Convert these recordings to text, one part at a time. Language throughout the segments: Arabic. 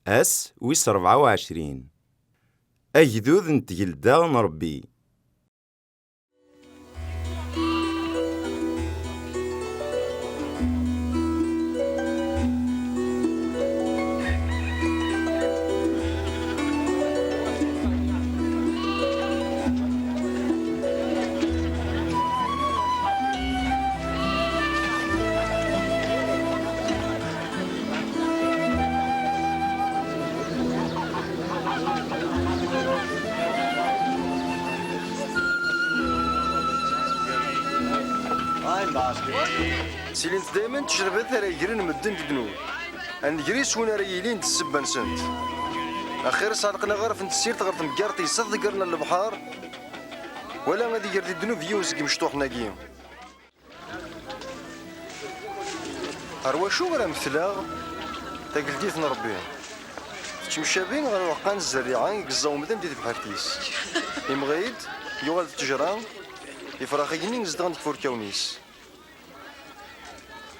أس ويس 24 أجدود n tgelda n Rebbi. سيلينت دايما تجربة راه يجرين مدن دنو نجريس وين راه يلين تسبان سنت اخير صادقنا غير في السيرت غير تمكارتي صدقرنا البحر ولا غادي يردي الدنوب يوزك مشطوح ناقيم اروا شو راه مثلا تاقلديت نربي تمشابين غير وقان الزريعه يقزاو مدن ديال بحرتيس يمغيد يوغال التجران يفرخيني نزدغن فوركاونيس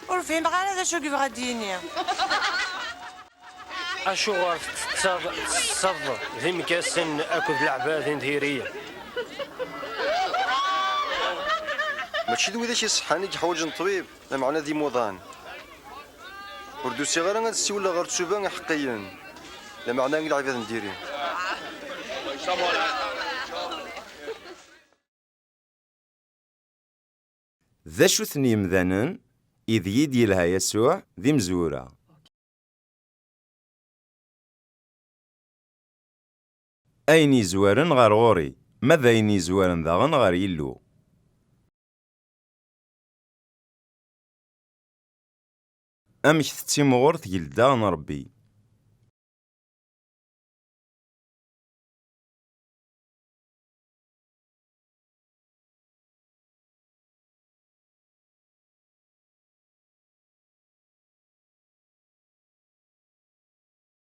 ور فهمت غير هذا شو كيف غاديني اشوغ تصد ذي مكاسن اكل العباد نديريه ماشي دوي شي صحاني كيحوج الطبيب لا معنا دي موضان وردوسي غير غنسي ولا غير تسوبان حقيا لا معنا العباد نديرين ذا شو ثني مذانن إذ يدي لها يسوع ذي مزورة. أين يزوارن غار غوري ماذا أين يزوارن ذاغن غار يلو. أمك تتيمغور تجلدا n Rebbi.